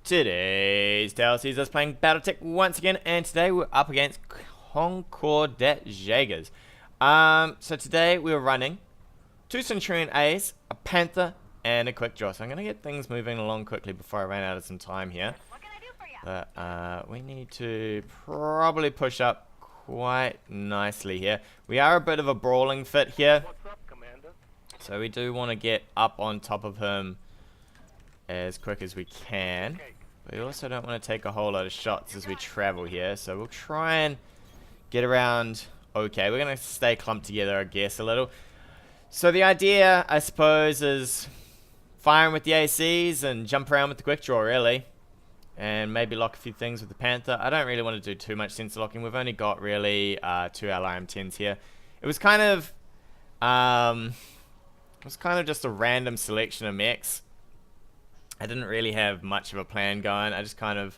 Today's tale sees us playing BattleTech once again, and today we're up against Concordat Jaegers. So today we're running 2 Centurion A's, a Panther, and a QuickDraw. So I'm going to get things moving along quickly before I run out of some time here. What can I do for you? But we need to probably push up quite nicely here. We are a bit of a brawling fit here. What's up, Commander? So we do want to get up on top of him as quick as we can. But we also don't want to take a whole lot of shots as we travel here. So we'll try and get around okay. We're going to stay clumped together, I guess, a little. So the idea, I suppose, is firing with the ACs and jump around with the QuickDraw, really. And maybe lock a few things with the Panther. I don't really want to do too much sensor locking. We've only got really 2 LRM-10s here. It was kind of just a random selection of mechs. I didn't really have much of a plan going. I just kind of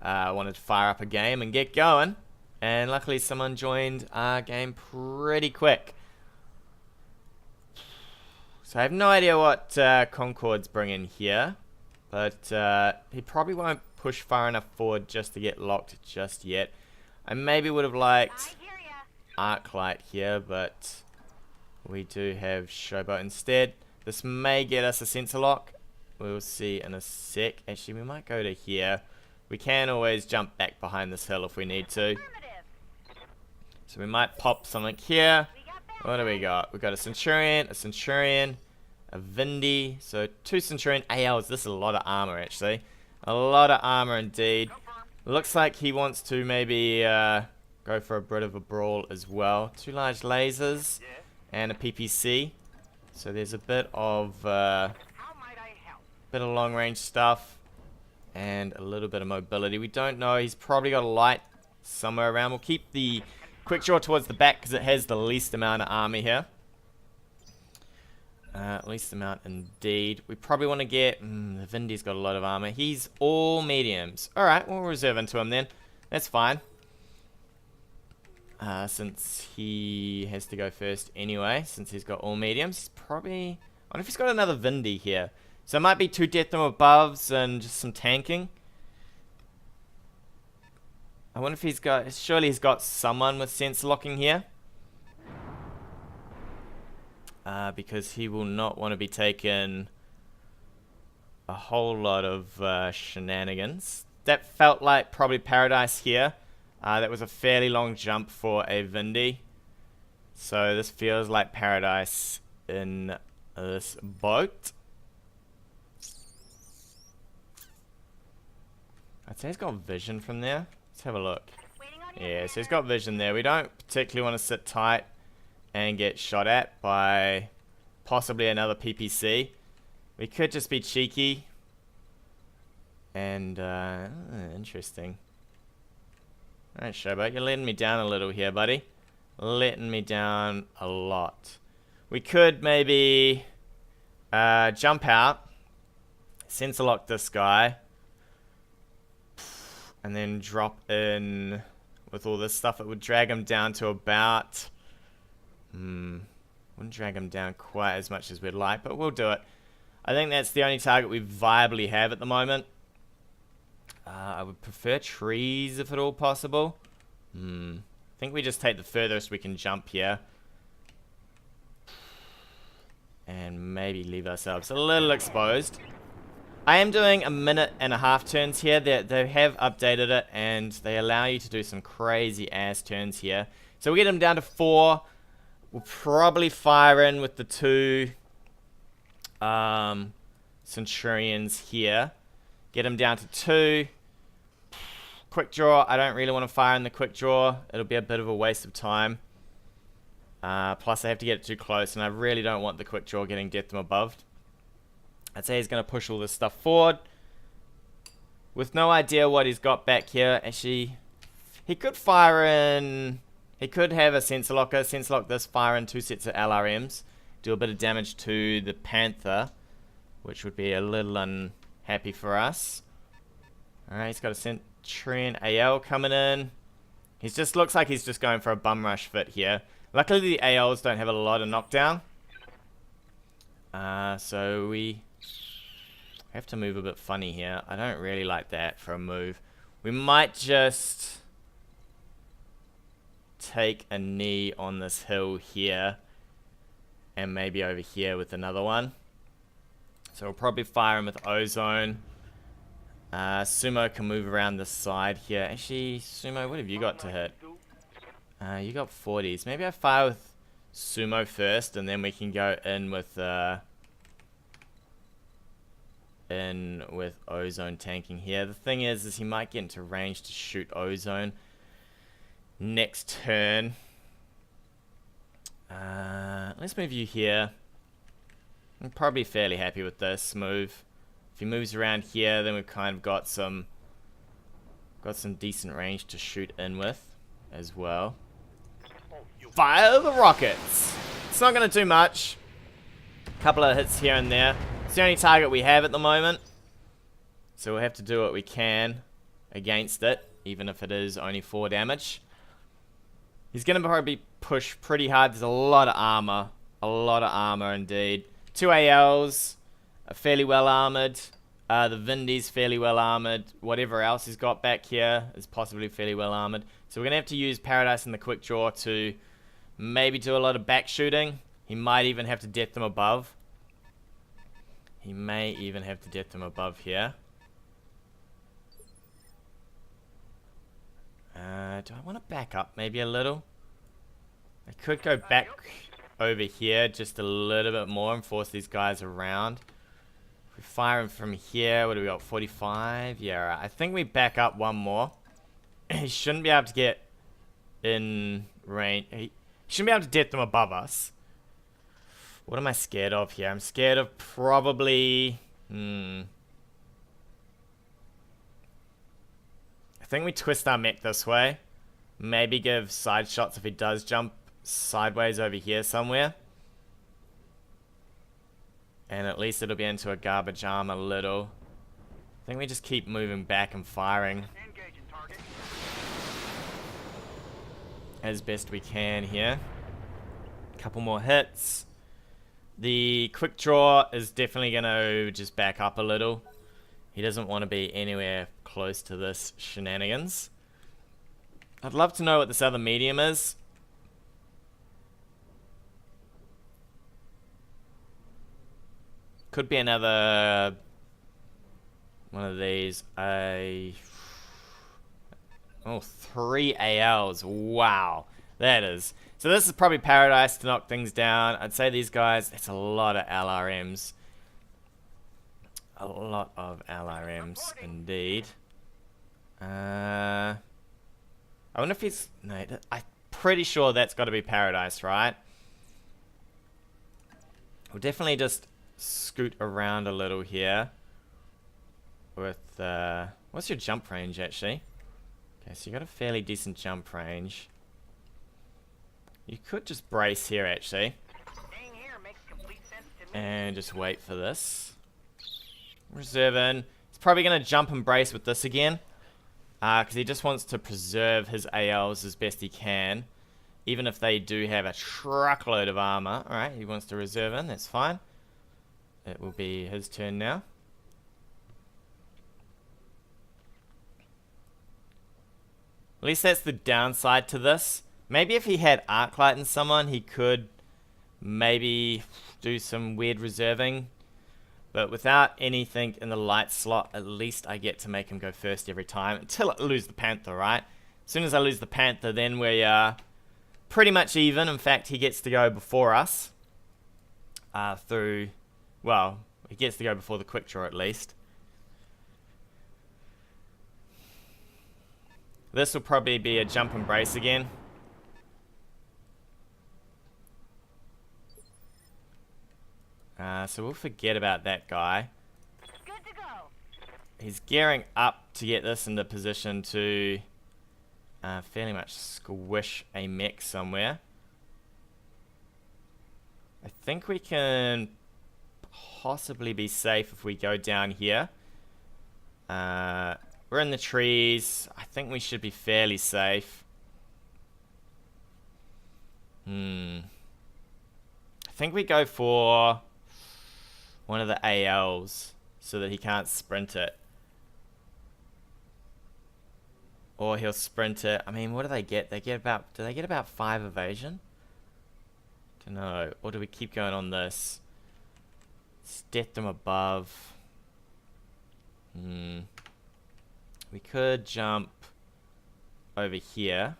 wanted to fire up a game and get going. And luckily someone joined our game pretty quick. So I have no idea what Concord's bringing here. But he probably won't push far enough forward just to get locked just yet. I maybe would have liked Arclight here, but we do have Showboat instead. This may get us a sensor lock. We'll see in a sec. Actually, we might go to here. We can always jump back behind this hill if we need to. So we might pop something here. What do we got? We've got a Centurion, a Vindy. So 2 Centurion ALs. This is a lot of armor, actually. A lot of armor indeed. Looks like he wants to maybe go for a bit of a brawl as well. 2 large lasers and a PPC. So there's a bit of long range stuff and a little bit of mobility. We don't know. He's probably got a light somewhere around. We'll keep the QuickDraw towards the back because it has the least amount of armor here. Least amount indeed. We probably want to get... the Vindy's got a lot of armor. He's all mediums. Alright, we'll reserve into him then. That's fine. Since he has to go first anyway, since he's got all mediums. He's probably... I wonder if he's got another Vindy here. So it might be 2 death from aboves and just some tanking. I wonder if he's got... Surely he's got someone with sensor locking here. Because he will not want to be taking a whole lot of shenanigans. That felt like probably Paradise here. That was a fairly long jump for a Vindy. So this feels like Paradise in this boat. I'd say he's got vision from there. Let's have a look. Yeah, so he's got vision there. We don't particularly want to sit tight and get shot at by possibly another PPC. We could just be cheeky. And, interesting. Alright, Showboat, you're letting me down a little here, buddy. Letting me down a lot. We could maybe jump out, sensor lock this guy, and then drop in with all this stuff. It would drag him down to about... wouldn't drag him down quite as much as we'd like, but we'll do it. I think that's the only target we viably have at the moment. I would prefer trees if at all possible. I think we just take the furthest we can jump here. And maybe leave ourselves a little exposed. I am doing 1.5 turns here. They have updated it, and they allow you to do some crazy ass turns here. So we'll get them down to 4. We'll probably fire in with the 2 Centurions here. Get them down to 2. QuickDraw, I don't really want to fire in the QuickDraw. It'll be a bit of a waste of time. Plus I have to get it too close, and I really don't want the QuickDraw getting death from above. I'd say he's going to push all this stuff forward. With no idea what he's got back here. Actually, he could fire in... He could have a sensor locker, sensor lock this, fire in 2 sets of LRMs, do a bit of damage to the Panther, which would be a little unhappy for us. Alright, he's got a Centurion AL coming in. He just looks like he's just going for a bum rush fit here. Luckily the ALs don't have a lot of knockdown. So we I have to move a bit funny here. I don't really like that for a move. We might just take a knee on this hill here. And maybe over here with another one. So we'll probably fire him with ozone. Sumo can move around the side here. Actually, Sumo, what have you got to hit? You got 40s. Maybe I fire with Sumo first, and then we can go in with ozone tanking here. The thing is he might get into range to shoot ozone next turn. Let's move you here. I'm probably fairly happy with this move. If he moves around here, then we've kind of got some decent range to shoot in with as well. Fire the rockets! It's not going to do much. A couple of hits here and there. It's the only target we have at the moment. So we'll have to do what we can against it, even if it is only 4 damage. He's going to probably push pretty hard. There's a lot of armor. A lot of armor indeed. 2 ALs are fairly well armored. The Vindy's fairly well armored. Whatever else he's got back here is possibly fairly well armored. So we're going to have to use Paradise and the QuickDraw to maybe do a lot of back shooting. He might even have to death them above. He may even have to death them above here. Do I want to back up maybe a little? I could go back over here just a little bit more and force these guys around. If we fire him from here, what do we got? 45? Yeah, right. I think we back up one more. He shouldn't be able to get in range. He shouldn't be able to death them above us. What am I scared of here? I'm scared of probably... I think we twist our mech this way. Maybe give side shots if he does jump sideways over here somewhere. And at least it'll be into a garbage arm a little. I think we just keep moving back and firing as best we can here. Couple more hits. The QuickDraw is definitely going to just back up a little. He doesn't want to be anywhere close to this shenanigans. I'd love to know what this other medium is. Could be another one of these. Oh, 3 ALs. Wow. That is. So this is probably Paradise to knock things down. I'd say these guys, it's a lot of LRMs. A lot of LRMs indeed. I wonder if he's... No, I'm pretty sure that's got to be Paradise, right? We'll definitely just scoot around a little here. With... what's your jump range, actually? Okay, so you got a fairly decent jump range. You could just brace here, actually. And just wait for this. Reserve in. He's probably going to jump and brace with this again. Because he just wants to preserve his ALs as best he can. Even if they do have a truckload of armor. Alright, he wants to reserve in. That's fine. It will be his turn now. At least that's the downside to this. Maybe if he had Arclight in someone, he could maybe do some weird reserving. But without anything in the light slot, at least I get to make him go first every time. Until I lose the Panther, right? As soon as I lose the Panther, then we are pretty much even. In fact, he gets to go before us. Well, he gets to go before the QuickDraw at least. This will probably be a jump and brace again. So we'll forget about that guy. Good to go. He's gearing up to get this into position to fairly much squish a mech somewhere. I think we can possibly be safe if we go down here. We're in the trees. I think we should be fairly safe. I think we go for one of the ALs. so that he can't sprint it. Or he'll sprint it. I mean, what do they get? They get about, do they get about 5 evasion? Don't know. Or do we keep going on this? Step them above. We could jump over here.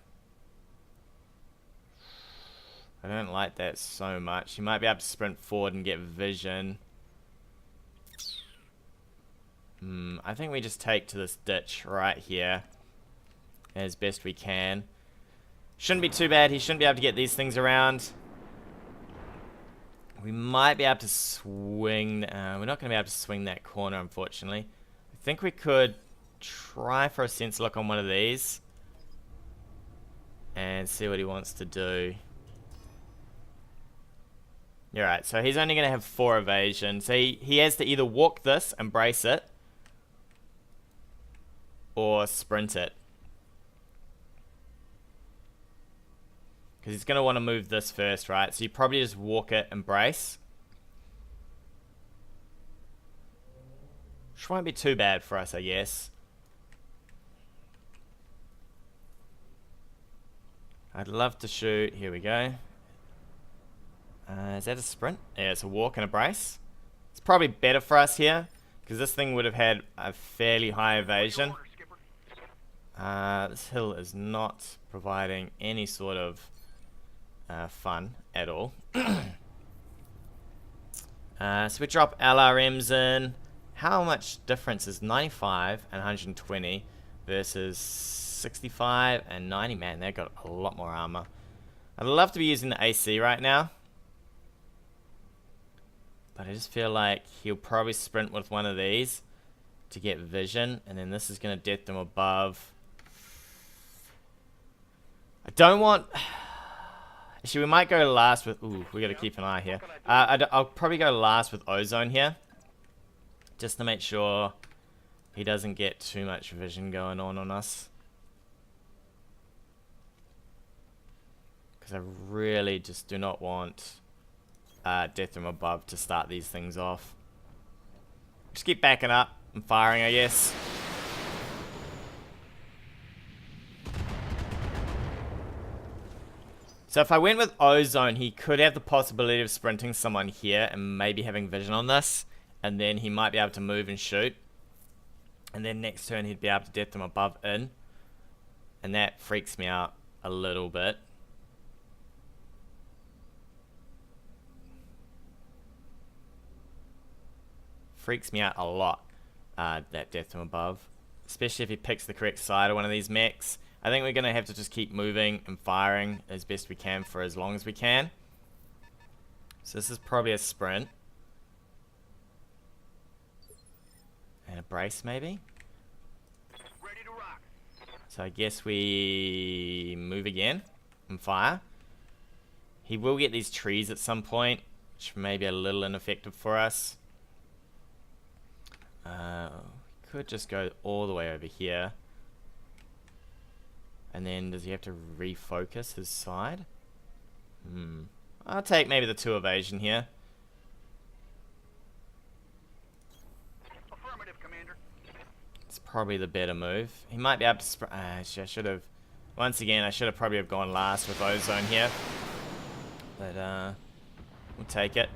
I don't like that so much. You might be able to sprint forward and get vision. I think we just take to this ditch right here as best we can. Shouldn't be too bad. He shouldn't be able to get these things around. We might be able to swing. We're not going to be able to swing that corner, unfortunately. I think we could try for a sense look on one of these and see what he wants to do. You're right, so he's only going to have 4 evasion. So he has to either walk this and brace it, or sprint it. Because he's going to want to move this first, right? So you probably just walk it and brace. Which won't be too bad for us, I guess. I'd love to shoot. Here we go. Is that a sprint? Yeah, it's a walk and a brace. It's probably better for us here, because this thing would have had a fairly high evasion. This hill is not providing any sort of fun at all. So we drop LRMs in. How much difference is 95 and 120 versus 65 and 90? Man, they've got a lot more armor. I'd love to be using the AC right now, but I just feel like he'll probably sprint with one of these to get vision, and then this is going to death them above. I don't want... Actually, we might go last with... Ooh, we got to keep an eye here. I'll probably go last with Ozone here, just to make sure he doesn't get too much vision going on us. Because I really just do not want death from above to start these things off. Just keep backing up and firing, I guess. So if I went with Ozone, he could have the possibility of sprinting someone here and maybe having vision on this, and then he might be able to move and shoot, and then next turn he'd be able to death them above in, and that freaks me out a little bit. Freaks me out a lot, that death from above, especially if he picks the correct side of one of these mechs. I think we're going to have to just keep moving and firing as best we can for as long as we can. So this is probably a sprint. And a brace maybe. Ready to rock. So I guess we move again and fire. He will get these trees at some point, which may be a little ineffective for us. Could just go all the way over here. And then does he have to refocus his side? I'll take maybe the 2 evasion here. Affirmative, Commander. It's probably the better move. He might be able to actually, I should have... Once again, I should have probably have gone last with Ozone here. But, we'll take it.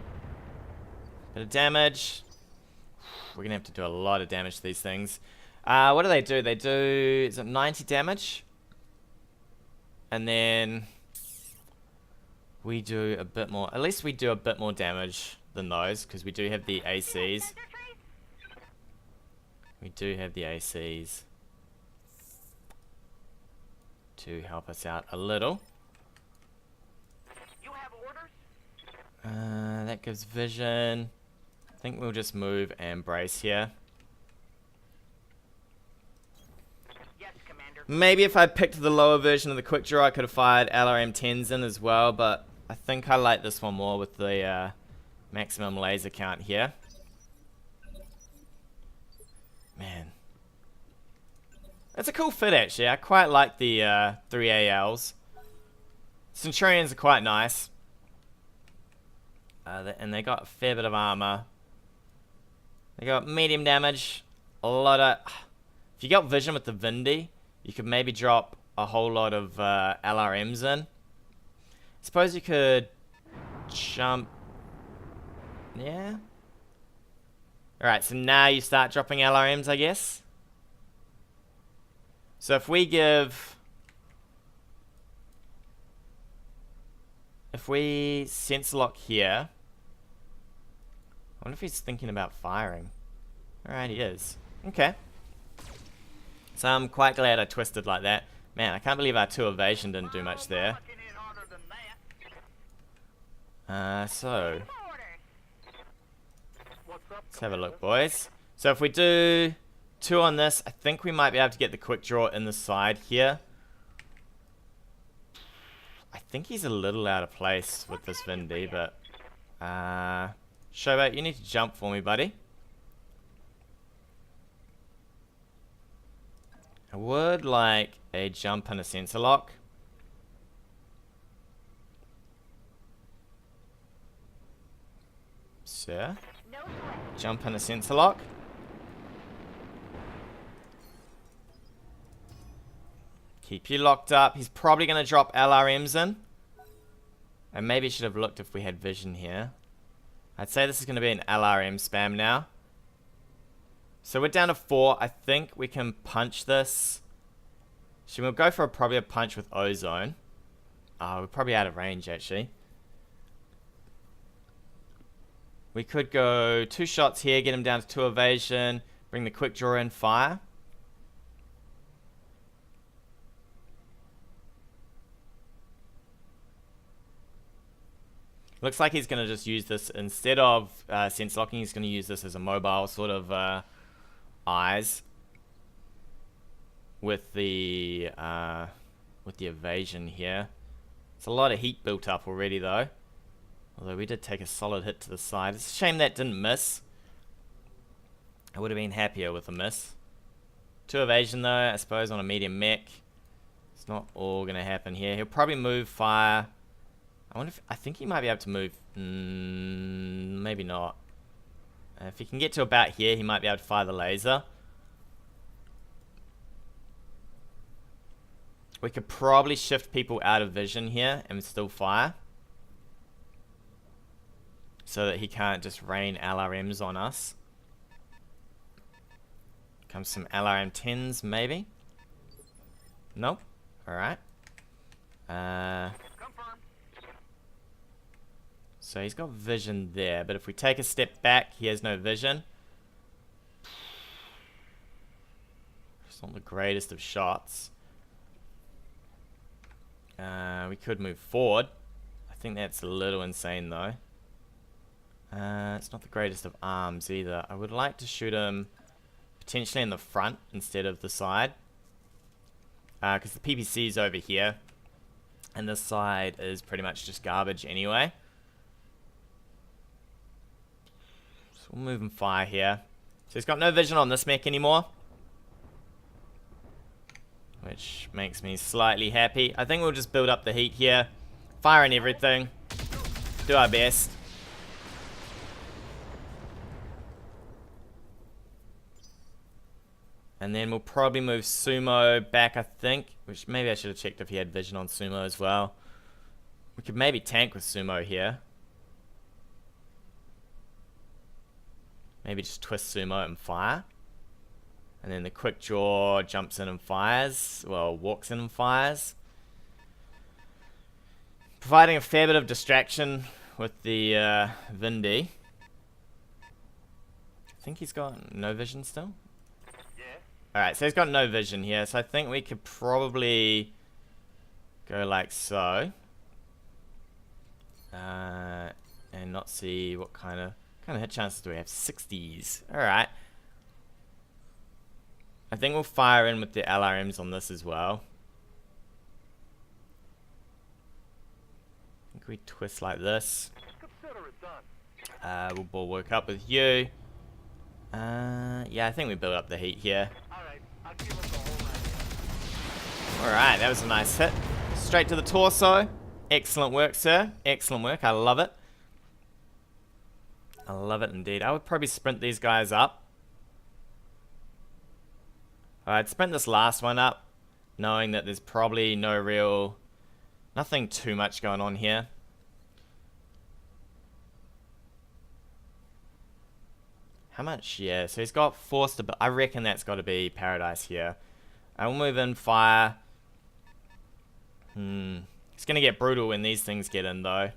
Bit of damage. We're going to have to do a lot of damage to these things. What do? They do... Is it 90 damage? And then we do a bit more. At least we do a bit more damage than those, because we do have the ACs. We do have the ACs to help us out a little. You have orders? That gives vision. I think we'll just move and brace here. Maybe if I picked the lower version of the QuickDraw, I could have fired LRM-10s in as well, but I think I like this one more with the maximum laser count here. Man. That's a cool fit, actually. I quite like the 3 ALs. Centurions are quite nice. And they got a fair bit of armor. They got medium damage. A lot of... If you got vision with the Vindy, you could maybe drop a whole lot of LRMs in. Suppose you could jump... Yeah. Alright, so now you start dropping LRMs, I guess. So if we give... If we sense lock here... I wonder if he's thinking about firing. Alright, he is. Okay. So I'm quite glad I twisted like that. Man, I can't believe our 2 evasion didn't do much there. So... Let's have a look, boys. So if we do 2 on this, I think we might be able to get the quick draw in the side here. I think he's a little out of place with this Vindy, but... Showboat, you need to jump for me, buddy. I would like a jump and a sensor lock. Sir? Jump and a sensor lock. Keep you locked up. He's probably going to drop LRMs in. And maybe should have looked if we had vision here. I'd say this is going to be an LRM spam now. So we're down to 4. I think we can punch this. Should we go for probably a punch with ozone? We're probably out of range actually. We could go 2 shots here, get him down to 2 evasion, bring the quick draw in, fire. Looks like he's going to just use this instead of sense locking. He's going to use this as a mobile sort of eyes with the evasion here. It's a lot of heat built up already though. Although we did take a solid hit to the side. It's a shame that didn't miss. I would have been happier with a miss. 2 evasion though, I suppose on a medium mech. It's not all going to happen here. He'll probably move fire. I think he might be able to move. Maybe not. If he can get to about here, he might be able to fire the laser. We could probably shift people out of vision here and still fire. So that he can't just rain LRMs on us. Comes some LRM 10s, maybe? Nope. Alright. So he's got vision there, but if we take a step back, he has no vision. It's not the greatest of shots. We could move forward. I think that's a little insane though. It's not the greatest of arms either. I would like to shoot him potentially in the front instead of the side. Because the PPC is over here. And this side is pretty much just garbage anyway. So we'll move him fire here. So he's got no vision on this mech anymore. Which makes me slightly happy. I think we'll just build up the heat here. Fire and everything. Do our best. And then we'll probably move Sumo back, I think. Which maybe I should have checked if he had vision on Sumo as well. We could maybe tank with Sumo here. Maybe just twist Sumo and fire. And then the quick draw jumps in and fires. Well, walks in and fires. Providing a fair bit of distraction with the Vindy. I think he's got no vision still. Alright, so he's got no vision here, so I think we could probably go like so. And not see what kind of hit chances do we have? 60s. Alright. I think we'll fire in with the LRMs on this as well. I think we twist like this. We'll ball work up with you. Yeah, I think we build up the heat here. Alright, that was a nice hit. Straight to the torso. Excellent work, sir. Excellent work. I love it. I love it indeed. I would probably sprint these guys up. Alright, sprint this last one up, knowing that there's probably nothing too much going on here. How much? Yeah, so he's got forced to... I reckon that's got to be Paradise here. I will move in fire. It's going to get brutal when these things get in, though.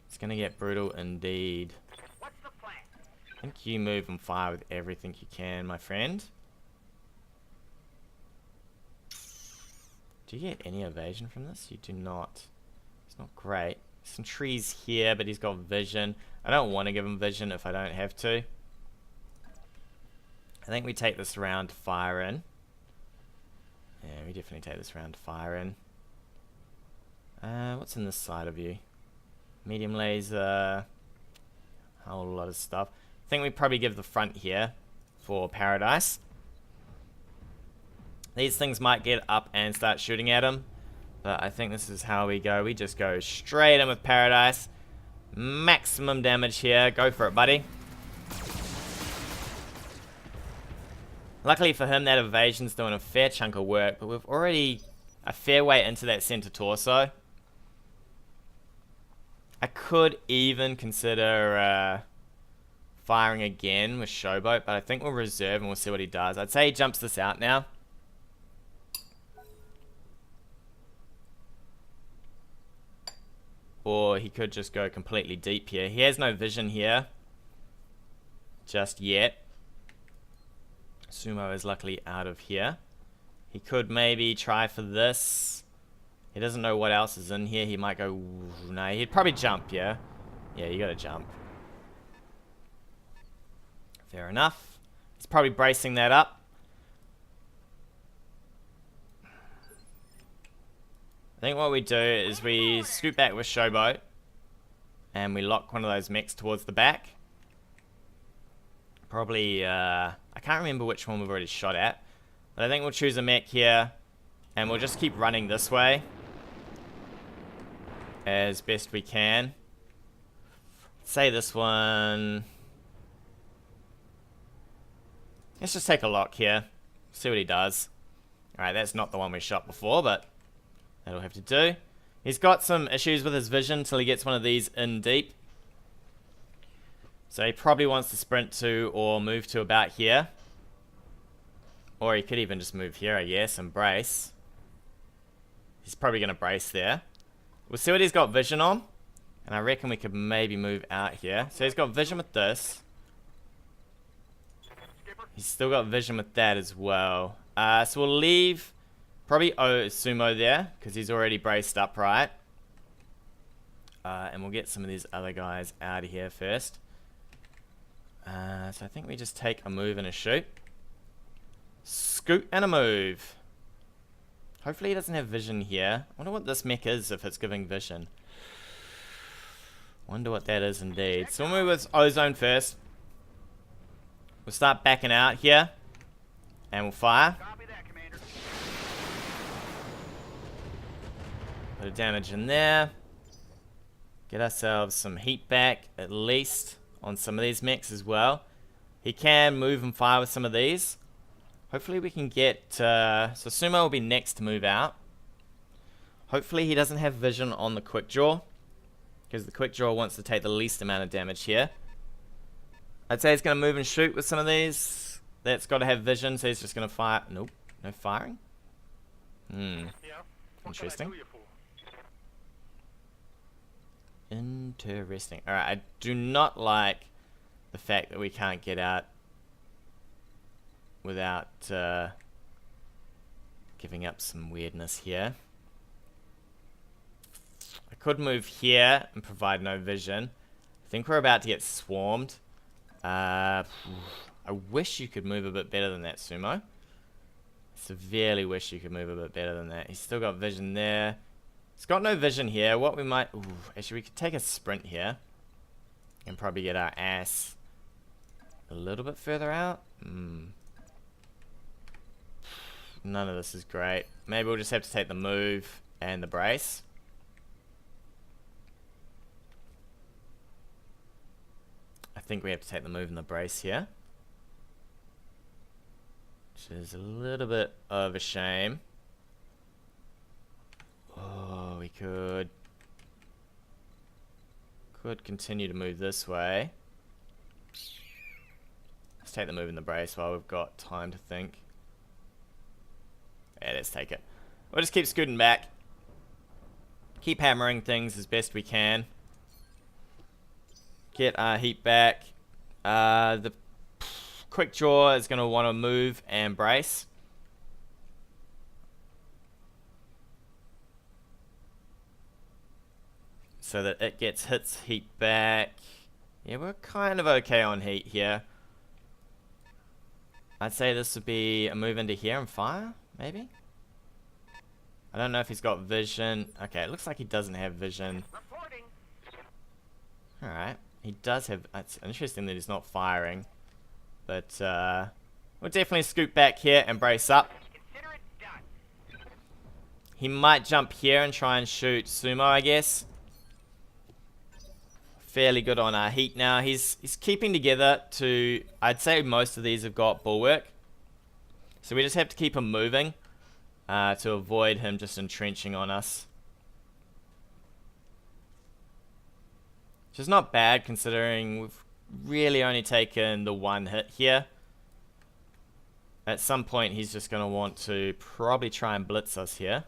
It's going to get brutal indeed. What's the plan? I think you move and fire with everything you can, my friend. Do you get any evasion from this? You do not. It's not great. Some trees here, but he's got vision. I don't want to give him vision if I don't have to. I think we take this round to fire in. Yeah, we definitely take this round to fire in. What's in this side of you? Medium laser. A whole lot of stuff. I think we probably give the front here for Paradise. These things might get up and start shooting at him. But I think this is how we go. We just go straight in with Paradise. Maximum damage here. Go for it, buddy. Luckily for him, that evasion's doing a fair chunk of work, but we've already a fair way into that center torso. I could even consider firing again with Showboat, but I think we'll reserve and we'll see what he does. I'd say he jumps this out now. Or he could just go completely deep here. He has no vision here just yet. Sumo is luckily out of here. He could maybe try for this. He doesn't know what else is in here. He might go... No, he'd probably jump, yeah? Yeah, you gotta jump. Fair enough. He's probably bracing that up. I think what we do is we scoot back with Showboat. And we lock one of those mechs towards the back. Probably, I can't remember which one we've already shot at. But I think we'll choose a mech here. And we'll just keep running this way as best we can. Say this one. Let's just take a lock here. See what he does. Alright, that's not the one we shot before, but that'll have to do. He's got some issues with his vision till he gets one of these in deep. So he probably wants to sprint to or move to about here. Or he could even just move here, I guess, and brace. He's probably going to brace there. We'll see what he's got vision on. And I reckon we could maybe move out here. So he's got vision with this. He's still got vision with that as well. So we'll leave probably Sumo there, because he's already braced upright. And we'll get some of these other guys out of here first. So I think we just take a move and a shoot. Scoot and a move. Hopefully he doesn't have vision here. I wonder what this mech is if it's giving vision. Wonder what that is indeed. So we'll move with Ozone first. We'll start backing out here. And we'll fire. Copy that, Commander. Bit of damage in there. Get ourselves some heat back at least on some of these mechs as well. He can move and fire with some of these. Hopefully we can get... so Sumo will be next to move out. Hopefully he doesn't have vision on the QuickDraw, because the QuickDraw wants to take the least amount of damage here. I'd say he's going to move and shoot with some of these. That's got to have vision, so he's just going to fire... Nope, no firing? Yeah. Interesting. Interesting. Alright, I do not like the fact that we can't get out without giving up some weirdness here. I could move here and provide no vision. I think we're about to get swarmed. I wish you could move a bit better than that, Sumo. Severely wish you could move a bit better than that. He's still got vision there. He's got no vision here. What we might... actually, we could take a sprint here. And probably get our ass a little bit further out. None of this is great. Maybe we'll just have to take the move and the brace. I think we have to take the move and the brace here. Which is a little bit of a shame. Oh, we could continue to move this way. Let's take the move in the brace while we've got time to think. Yeah, let's take it. We'll just keep scooting back. Keep hammering things as best we can. Get our heat back. The QuickDraw is going to want to move and brace. So that it gets its heat back. Yeah, we're kind of okay on heat here. I'd say this would be a move into here and fire, maybe? I don't know if he's got vision. Okay, it looks like he doesn't have vision. Alright, he does have... It's interesting that he's not firing. But, we'll definitely scoot back here and brace up. He might jump here and try and shoot Sumo, I guess. Fairly good on our heat now. He's keeping together to... I'd say most of these have got bulwark. So we just have to keep him moving to avoid him just entrenching on us. Which is not bad considering we've really only taken the one hit here. At some point he's just going to want to probably try and blitz us here.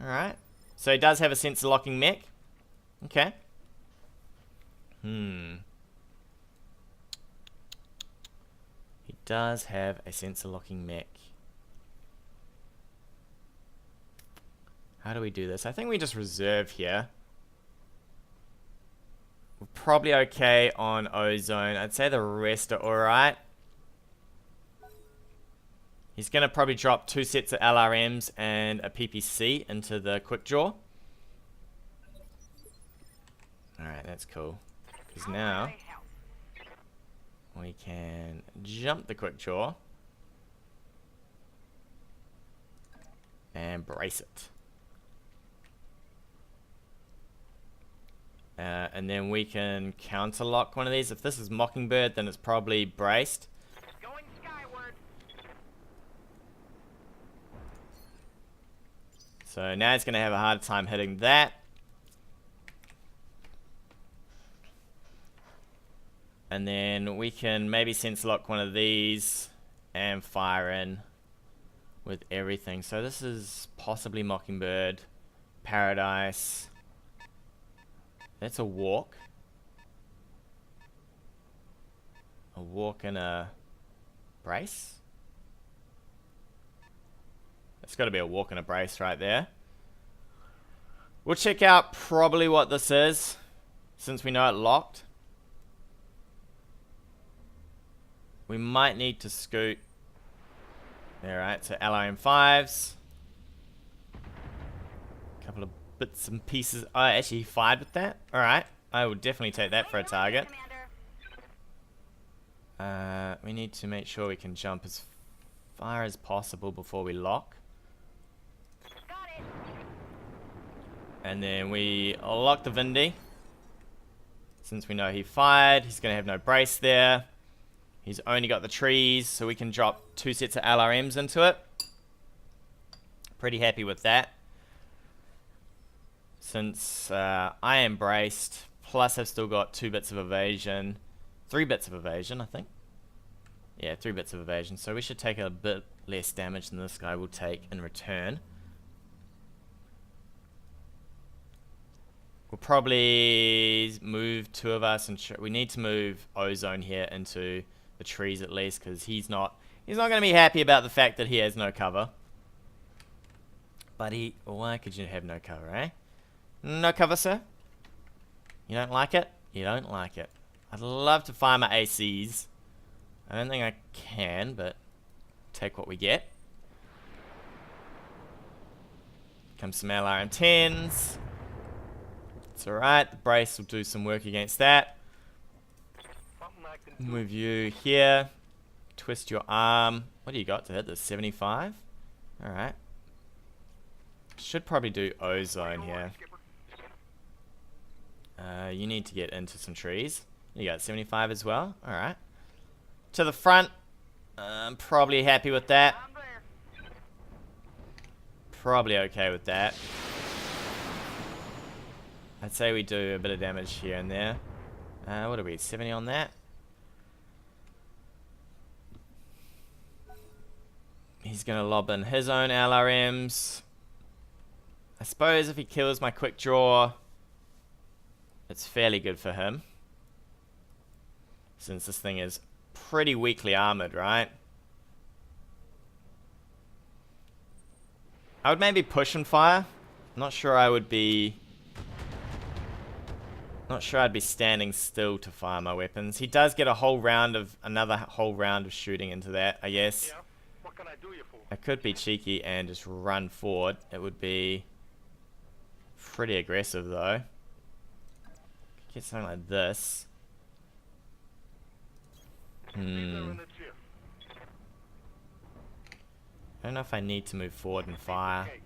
Alright. So he does have a sensor locking mech. Okay. He does have a sensor locking mech. How do we do this? I think we just reserve here. We're probably okay on ozone. I'd say the rest are alright. He's going to probably drop 2 sets of LRMs and a PPC into the QuickDraw. Alright, that's cool. Because now we can jump the QuickDraw and brace it. And then we can counterlock one of these. If this is Mockingbird, then it's probably braced. Going skyward. So now it's going to have a hard time hitting that. And then we can maybe sense lock one of these and fire in with everything. So this is possibly Mockingbird, Paradise. That's a walk. A walk and a brace. It's got to be a walk and a brace right there. We'll check out probably what this is, since we know it locked. We might need to scoot. Alright, so LRM5s. A couple of bits and pieces. Oh, actually he fired with that? Alright, I will definitely take that for a target. We need to make sure we can jump as far as possible before we lock. And then we lock the Vindy. Since we know he fired, he's going to have no brace there. He's only got the trees, so we can drop 2 sets of LRMs into it. Pretty happy with that. Since I am braced, plus I've still got 2 bits of evasion. 3 bits of evasion, I think. Yeah, 3 bits of evasion. So we should take a bit less damage than this guy will take in return. We'll probably move 2 of us, and we need to move Ozone here into the trees at least, because he's not going to be happy about the fact that he has no cover. But why could you have no cover, eh? No cover, sir? You don't like it? You don't like it. I'd love to fire my ACs. I don't think I can, but take what we get. Comes some LRM10s. It's alright, the brace will do some work against that. Move you here. Twist your arm. What do you got to hit this? 75? Alright. Should probably do ozone here. You need to get into some trees. You got 75 as well? Alright. To the front. I'm probably happy with that. I'm there. Probably okay with that. I'd say we do a bit of damage here and there. What are we, 70 on that? He's going to lob in his own LRMs. I suppose if he kills my QuickDraw, it's fairly good for him. Since this thing is pretty weakly armored, right? I would maybe push and fire. I'm not sure I would be... Not sure I'd be standing still to fire my weapons. He does get a whole round of... Another whole round of shooting into that, I guess. Yeah. What can I do you for? I could be cheeky and just run forward. It would be pretty aggressive though. Get something like this. These are in the chip. I don't know if I need to move forward and fire. Cake.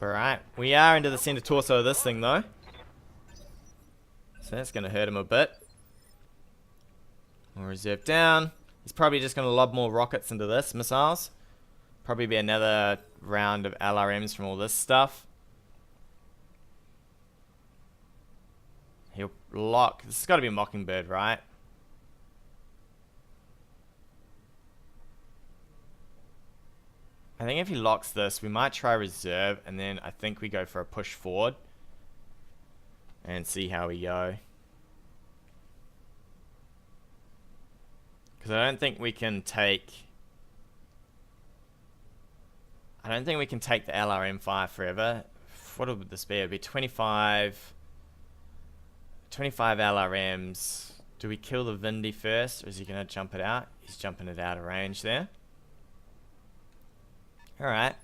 Alright, we are into the center torso of this thing though. So that's going to hurt him a bit. We'll reserve down. He's probably just going to lob more rockets into this, missiles. Probably be another round of LRMs from all this stuff. He'll lock. This has got to be Mockingbird, right? I think if he locks this, we might try reserve, and then I think we go for a push forward and see how we go. Because I don't think we can take... I don't think we can take the LRM fire forever. What would this be? It would be 25 LRMs. Do we kill the Vindy first, or is he going to jump it out? He's jumping it out of range there. Alright.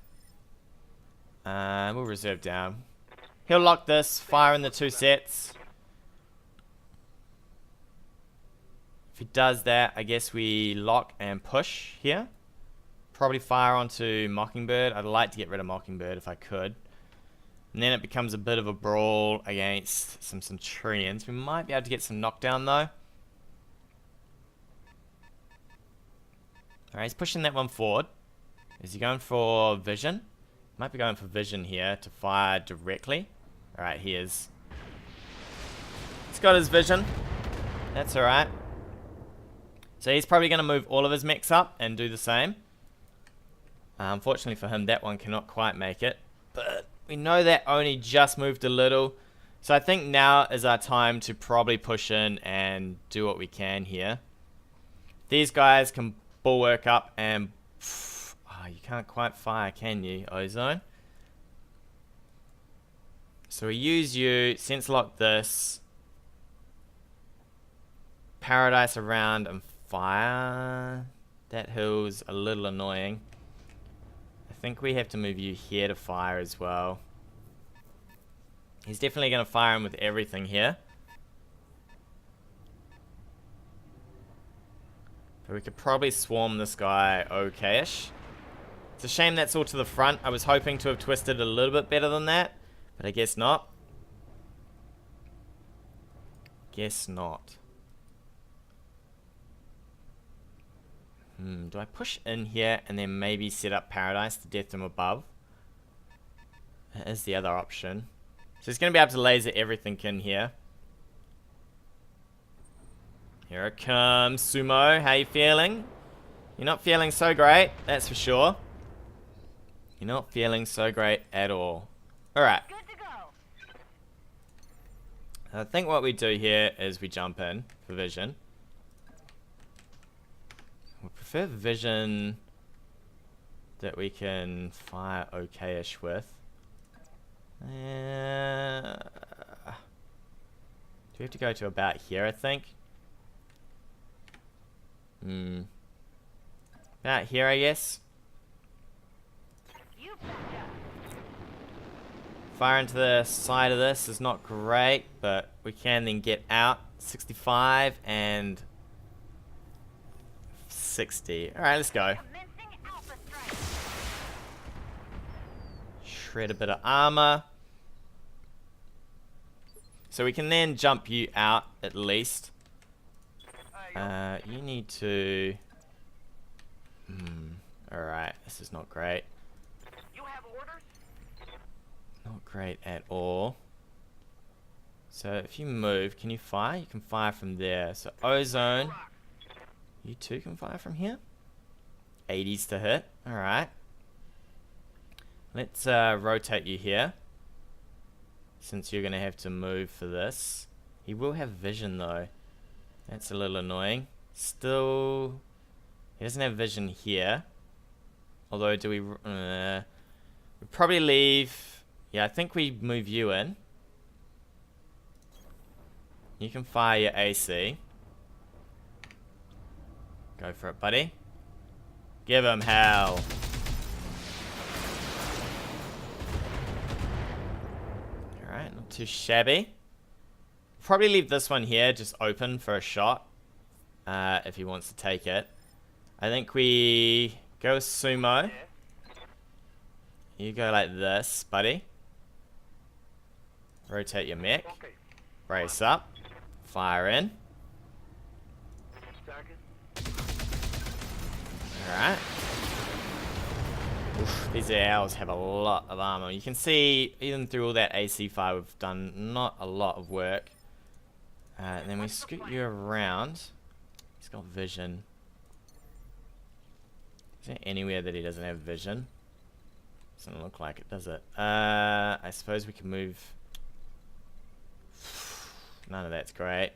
We'll reserve down. He'll lock this, fire in the 2 sets. If he does that, I guess we lock and push here. Probably fire onto Mockingbird. I'd like to get rid of Mockingbird if I could. And then it becomes a bit of a brawl against some Centurions. We might be able to get some knockdown though. Alright, he's pushing that one forward. Is he going for vision? Might be going for vision here to fire directly. Alright, he is. He's got his vision. That's alright. So he's probably going to move all of his mechs up and do the same. Unfortunately for him, that one cannot quite make it. But we know that only just moved a little. So I think now is our time to probably push in and do what we can here. These guys can bulwark up and... Oh, you can't quite fire, can you, Ozone? So we use you, sense lock this. Paradise around and fire. That hill's a little annoying. I think we have to move you here to fire as well. He's definitely going to fire him with everything here. But we could probably swarm this guy okay-ish. It's a shame that's all to the front. I was hoping to have twisted a little bit better than that, but I guess not. Guess not. Do I push in here and then maybe set up Paradise to death from above? That is the other option. So he's going to be able to laser everything in here. Here it comes, Sumo. How you feeling? You're not feeling so great, that's for sure. You're not feeling so great at all. Alright. Good to go. I think what we do here is we jump in for vision. We prefer vision that we can fire okay-ish with. Do we have to go to about here, I think? About here, I guess. You betcha. Fire into the side of this is not great, but we can then get out. 65 and 60. Alright, let's go. Commencing alpha strike. Shred a bit of armor. So we can then jump you out at least. You need to... Alright, this is not great. You have orders? Not great at all. So if you move, can you fire? You can fire from there. So ozone, you too can fire from here. 80s to hit. Alright. Let's rotate you here, since you're going to have to move for this. He will have vision though. That's a little annoying. Still, he doesn't have vision here. Although, do we... we'll probably leave... Yeah, I think we move you in. You can fire your AC. Go for it, buddy. Give him hell. Alright, not too shabby. Probably leave this one here just open for a shot. If he wants to take it. I think we go sumo. You go like this, buddy. Rotate your mech. Okay. Brace up. Fire in. Alright. These owls have a lot of armor. You can see, even through all that AC fire, we've done not a lot of work. And then we scoot you around. He's got vision. Is there anywhere that he doesn't have vision? Doesn't look like it, does it? I suppose we can move... None of that's great.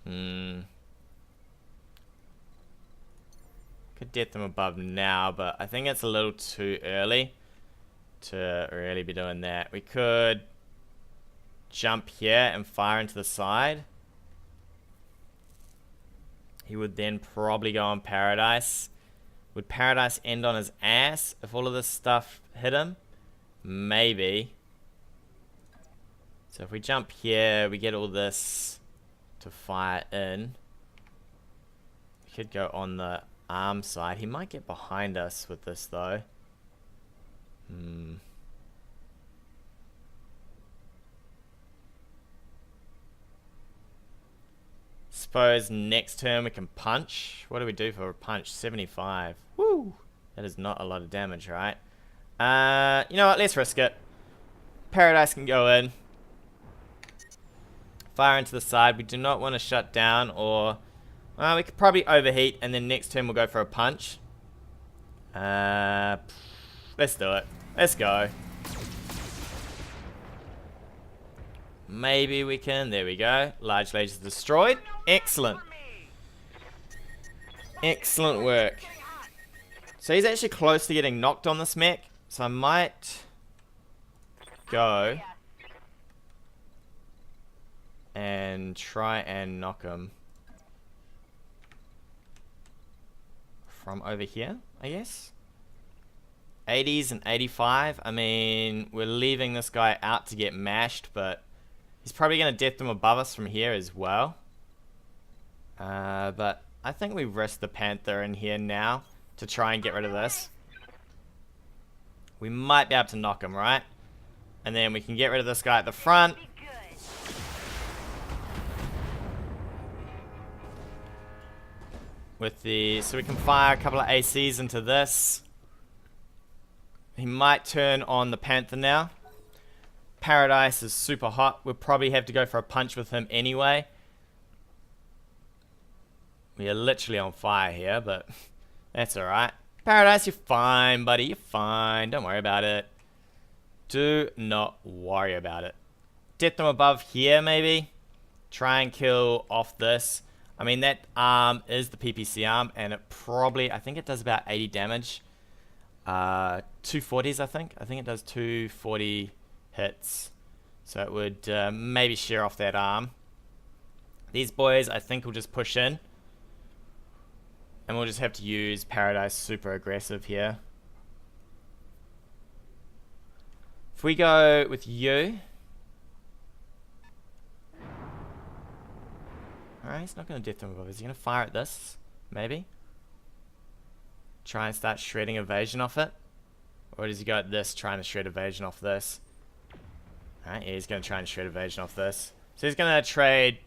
Could get them above now, but I think it's a little too early to really be doing that. We could jump here and fire into the side. He would then probably go on Paradise. Would Paradise end on his ass if all of this stuff hit him? Maybe. So if we jump here, we get all this to fire in. We could go on the arm side. He might get behind us with this though. Suppose next turn we can punch. What do we do for a punch? 75. Woo! That is not a lot of damage, right? You know what? Let's risk it. Paradise can go in. Fire into the side. We do not want to shut down, or... Well, we could probably overheat, and then next turn we'll go for a punch. Let's do it. Let's go. Maybe we can. There we go. Large lasers destroyed. Excellent. Excellent work. So he's actually close to getting knocked on this mech. So I might go and try and knock him from over here, I guess. 80s and 85. I mean, we're leaving this guy out to get mashed, but he's probably going to death them above us from here as well. But I think we risk the Panther in here now to try and get rid of this. We might be able to knock him, right? And then we can get rid of this guy at the front. With the... So we can fire a couple of ACs into this. He might turn on the Panther now. Paradise is super hot. We'll probably have to go for a punch with him anyway. We are literally on fire here, but that's alright. Paradise, you're fine, buddy. You're fine. Don't worry about it. Do not worry about it. Get them above here, maybe. Try and kill off this. I mean, that arm is the PPC arm, and it probably... I think it does about 80 damage. 240s, I think. I think it does 240 hits. So it would maybe shear off that arm. These boys, I think, will just push in. And we'll just have to use Paradise super aggressive here. If we go with you... Alright, he's not going to death him above. Is he going to fire at this? Maybe? Try and start shredding evasion off it? Or does he go at this, trying to shred evasion off this? Alright, yeah, he's going to try and shred evasion off this. So he's going to trade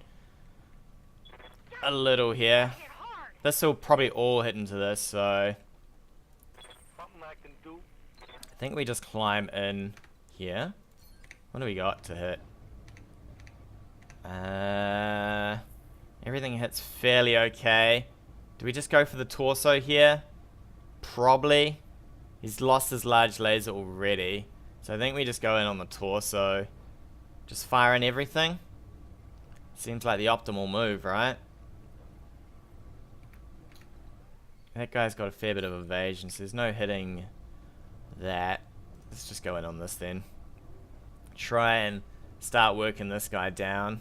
a little here. This will probably all hit into this, so Something I can do. I think we just climb in here. What do we got to hit? Everything hits fairly okay. Do we just go for the torso here? Probably. He's lost his large laser already. So I think we just go in on the torso. Just firing everything. Seems like the optimal move, right? That guy's got a fair bit of evasion, so there's no hitting that. Let's just go in on this then. Try and start working this guy down.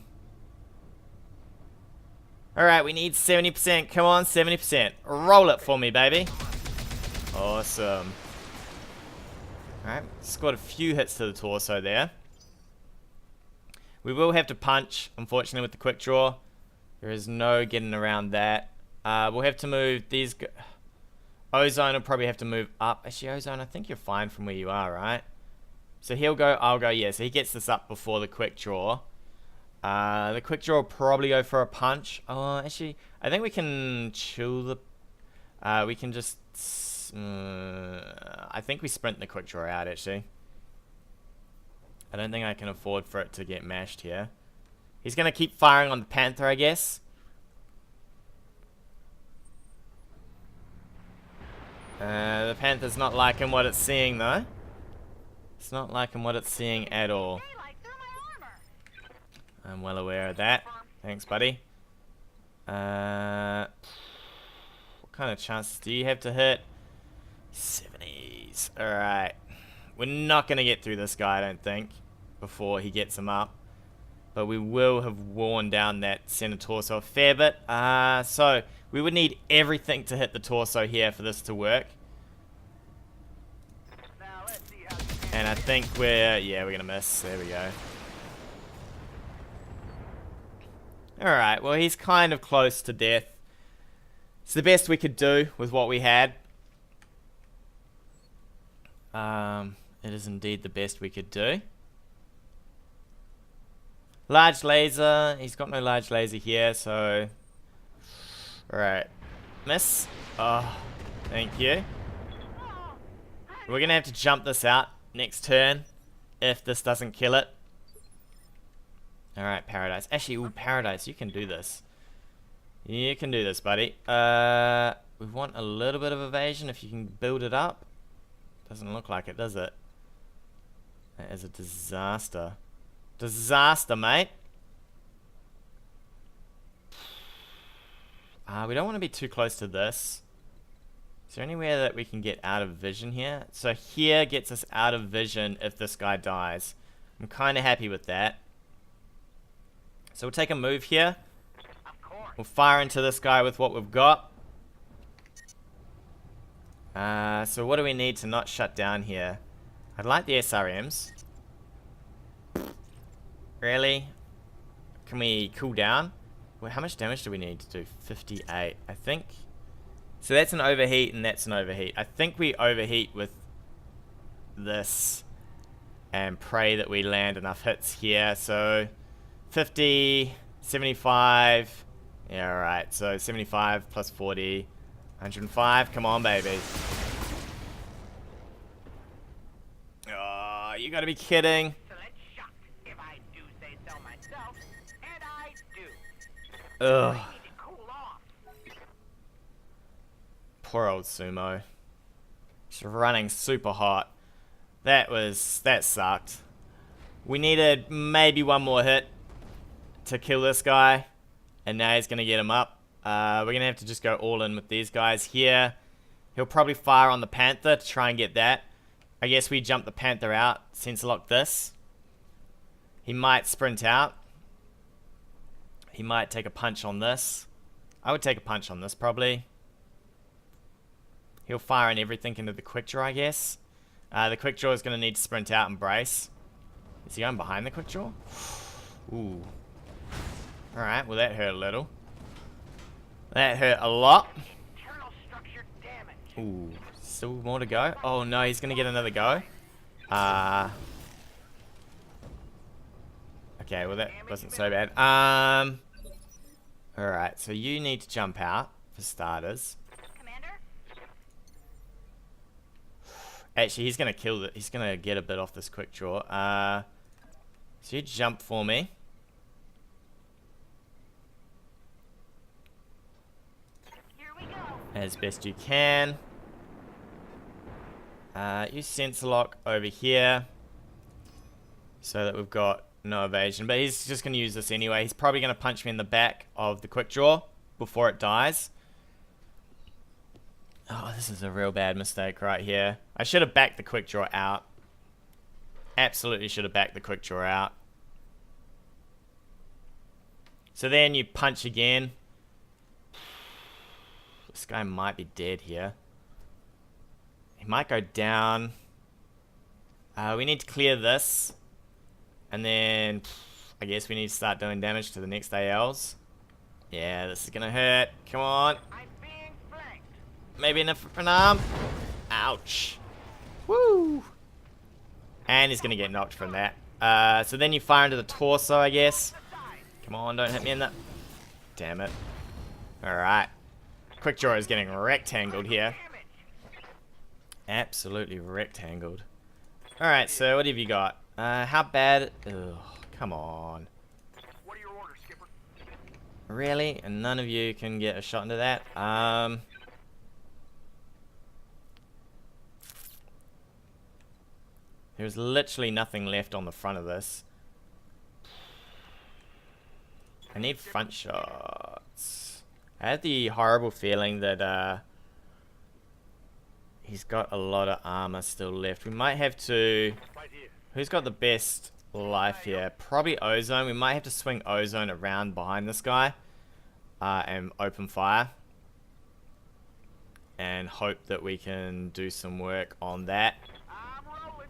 Alright, we need 70%. Come on, 70%. Roll it for me, baby. Awesome. Alright, scored a few hits to the torso there. We will have to punch, unfortunately, with the quick draw. There is no getting around that. We'll have to move these... Ozone will probably have to move up. Actually, Ozone, I think you're fine from where you are, right? So he'll go, I'll go, yeah. So he gets this up before the quick draw. The quick draw will probably go for a punch. Oh, actually, I think we can chill the... we can just... I think we sprint the quick draw out, actually. I don't think I can afford for it to get mashed here. He's going to keep firing on the Panther, I guess. The Panther's not liking what it's seeing, though. It's not liking what it's seeing at all. I'm well aware of that. Thanks, buddy. What kind of chances do you have to hit? 70s. Alright. We're not going to get through this guy, I don't think, before he gets him up. But we will have worn down that center torso a fair bit. So, we would need everything to hit the torso here for this to work. And I think we're going to miss. There we go. Alright, well, he's kind of close to death. It's the best we could do with what we had. It is indeed the best we could do. Large laser. He's got no large laser here, so... Alright. Miss. Oh, thank you. We're going to have to jump this out next turn if this doesn't kill it. Alright, Paradise. Actually, ooh, Paradise, you can do this. You can do this, buddy. We want a little bit of evasion if you can build it up. Doesn't look like it, does it? That is a disaster. Disaster, mate. We don't want to be too close to this. Is there anywhere that we can get out of vision here? So here gets us out of vision if this guy dies. I'm kind of happy with that. So we'll take a move here. We'll fire into this guy with what we've got. So what do we need to not shut down here? I'd like the SRMs. Really? Can we cool down? Well, how much damage do we need to do? 58, I think. So that's an overheat and that's an overheat. I think we overheat with this and pray that we land enough hits here. So 50, 75. Yeah, alright. So 75 plus 40, 105. Come on, baby. Oh, you gotta be kidding. Ugh. Poor old Sumo. She's running super hot. That sucked. We needed maybe one more hit to kill this guy. And now he's gonna get him up. We're gonna have to just go all in with these guys here. He'll probably fire on the Panther to try and get that. I guess we jump the Panther out, sensor lock this. He might sprint out. He might take a punch on this. I would take a punch on this, probably. He'll fire in everything into the quick draw, I guess. The quick draw is going to need to sprint out and brace. Is he going behind the quick draw? Ooh. Alright, well that hurt a little. That hurt a lot. Ooh, still more to go. Oh no, he's going to get another go. Okay, well that wasn't so bad. Alright, so you need to jump out, for starters. Commander? Actually, he's gonna kill he's gonna get a bit off this quick draw. So you jump for me. Here we go. As best you can. You sensor lock over here. So that we've got no evasion. But he's just going to use this anyway. He's probably going to punch me in the back of the quick draw before it dies. Oh, this is a real bad mistake right here. I should have backed the quick draw out. Absolutely should have backed the quick draw out. So then you punch again. This guy might be dead here. He might go down. We need to clear this. And then I guess we need to start doing damage to the next ALs. Yeah, this is gonna hurt. Come on. I'm being flanked. Maybe enough for an arm. Ouch. Woo. And he's gonna get knocked from that. So then you fire into the torso, I guess. Come on, don't hit me in the... Damn it. Alright. Quick draw is getting rectangled here. Absolutely rectangled. Alright, so what have you got? How bad... Ugh, come on. What are your orders, Skipper? Really? And none of you can get a shot into that? There's literally nothing left on the front of this. I need front shots. I have the horrible feeling that he's got a lot of armor still left. We might have to... Right here. Who's got the best life here? Probably Ozone. We might have to swing Ozone around behind this guy and open fire. And hope that we can do some work on that. I'm rolling.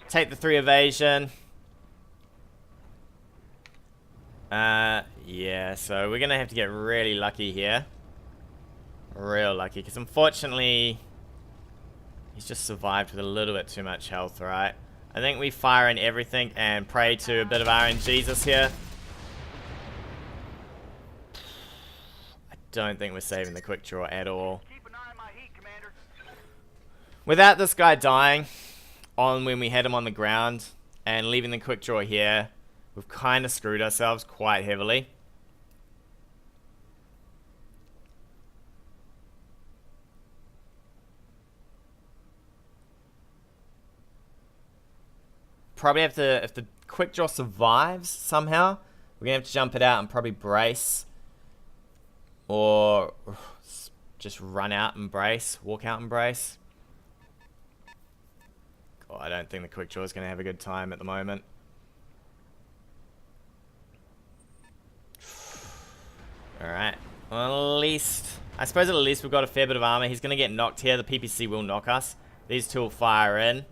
Take the 3 evasion. Yeah, so we're gonna have to get really lucky here. Real lucky, because unfortunately he's just survived with a little bit too much health, right? I think we fire in everything and pray to a bit of RNGesus here. I don't think we're saving the quick draw at all. Keep an eye on my heat, Commander. Without this guy dying on when we had him on the ground and leaving the quick draw here, we've kind of screwed ourselves quite heavily. Probably have to, if the quick draw survives somehow, we're gonna have to jump it out and probably brace. Or just run out and brace, walk out and brace. God, I don't think the quick draw is gonna have a good time at the moment. Alright, well, at least, I suppose at least we've got a fair bit of armor. He's gonna get knocked here, the PPC will knock us. These two will fire in.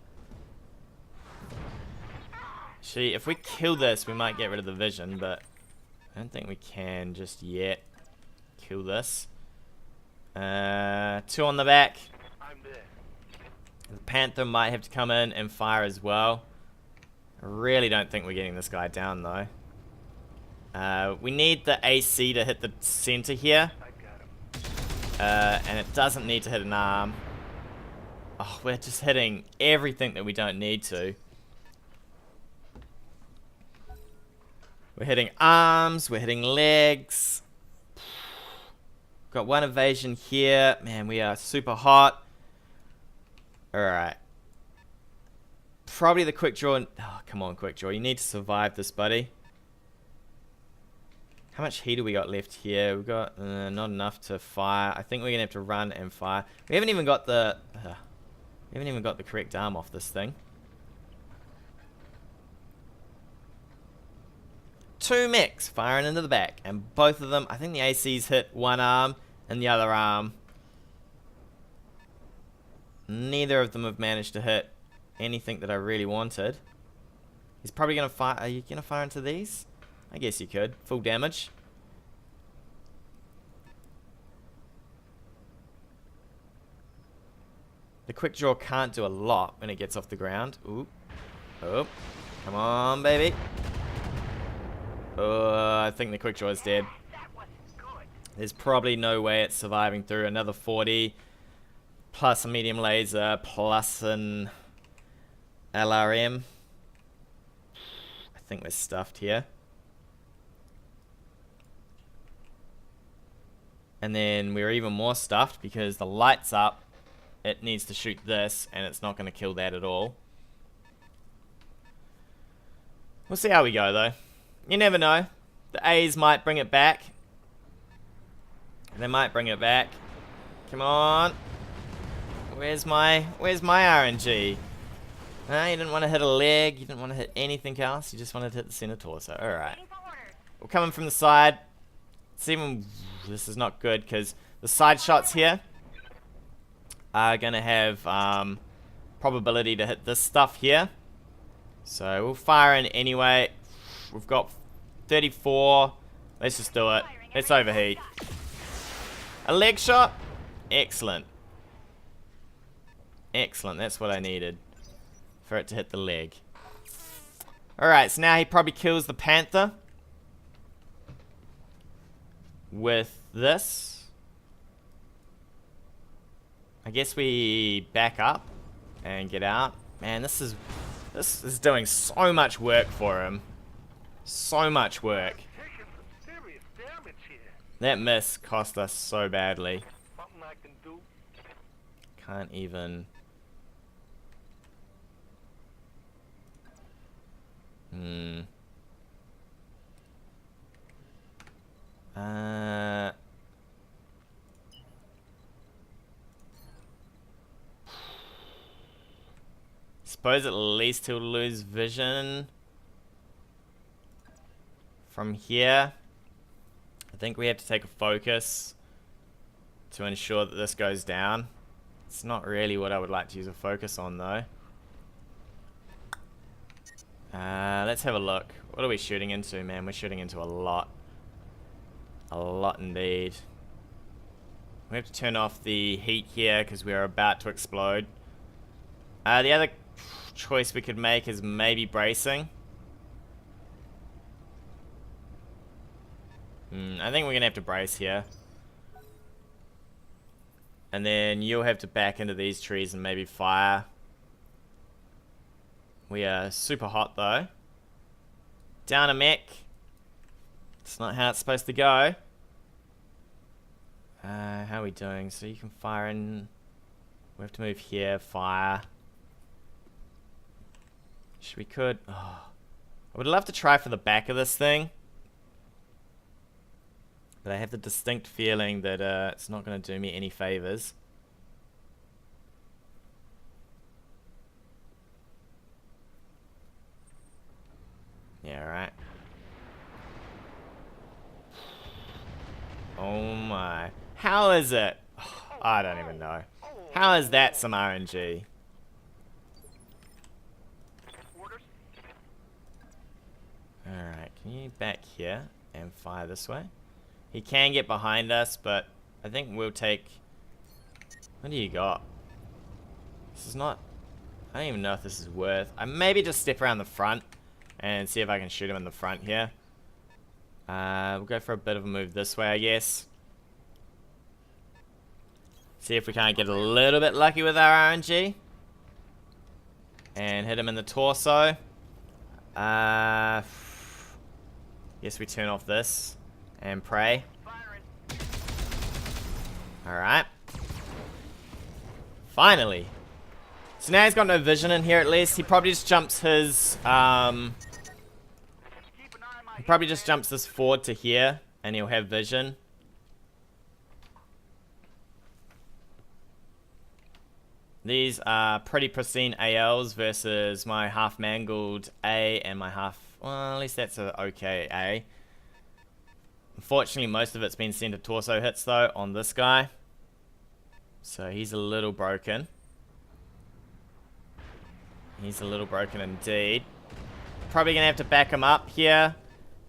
Actually, if we kill this, we might get rid of the vision, but I don't think we can just yet kill this. 2 on the back. I'm there. The Panther might have to come in and fire as well. I really don't think we're getting this guy down, though. We need the AC to hit the center here. I got him. And it doesn't need to hit an arm. Oh, we're just hitting everything that we don't need to. We're hitting arms, we're hitting legs. Got 1 evasion here. Man, we are super hot. Alright. Probably the quick draw. Oh, come on, quick draw. You need to survive this, buddy. How much heat do we got left here? We've got not enough to fire. I think we're gonna have to run and fire. We haven't even got the correct arm off this thing. 2 mechs firing into the back, and both of them, I think the AC's hit 1 arm and the other arm. Neither of them have managed to hit anything that I really wanted. He's probably gonna fire. Are you gonna fire into these? I guess you could. Full damage. The quick draw can't do a lot when it gets off the ground. Ooh. Oh. Come on, baby. I think the QuickDraw is dead. That was good. There's probably no way it's surviving through another 40. Plus a medium laser, plus an LRM. I think we're stuffed here. And then we're even more stuffed because the light's up. It needs to shoot this, and it's not going to kill that at all. We'll see how we go, though. You never know. The A's might bring it back. They might bring it back. Come on. Where's my RNG? You didn't want to hit a leg. You didn't want to hit anything else. You just wanted to hit the center torso. Alright. Waiting for orders. We're coming from the side. It's even... This is not good because the side shots here are going to have probability to hit this stuff here. So we'll fire in anyway. We've got 34. Let's just do it. Let's overheat. A leg shot? Excellent. Excellent. That's what I needed for it to hit the leg. Alright, so now he probably kills the Panther with this. I guess we back up and get out. Man, this is doing so much work for him. So much work. Taking some serious damage here. That miss cost us so badly. Something I can do. Can't even... Suppose at least he'll lose vision from here. I think we have to take a focus to ensure that this goes down. It's not really what I would like to use a focus on, though. Let's have a look. What are we shooting into, man? We're shooting into a lot. A lot indeed. We have to turn off the heat here because we are about to explode. The other choice we could make is maybe bracing. I think we're going to have to brace here. And then you'll have to back into these trees and maybe fire. We are super hot though. Down a mech. It's not how it's supposed to go. How are we doing? So you can fire in. We have to move here, fire. We could. Oh, I would love to try for the back of this thing. But I have the distinct feeling that it's not going to do me any favors. Yeah, right. Oh my. How is it? Oh, I don't even know. How is that some RNG? Orders. Alright, can you back here and fire this way? He can get behind us, but I think we'll take... What do you got? This is not... I don't even know if this is worth... I maybe just step around the front and see if I can shoot him in the front here. We'll go for a bit of a move this way, I guess. See if we can't get a little bit lucky with our RNG. And hit him in the torso. Guess we turn off this and pray. Firing. Alright. Finally. So now he's got no vision in here at least. He probably just jumps his... Keep an eye on my He heat, probably just Commander. jumps this forward to here, and he'll have vision. These are pretty pristine ALs versus my half mangled A and my half... Well, at least that's a okay A. Unfortunately, most of it's been center torso hits, though, on this guy. So he's a little broken. He's a little broken indeed. Probably going to have to back him up here.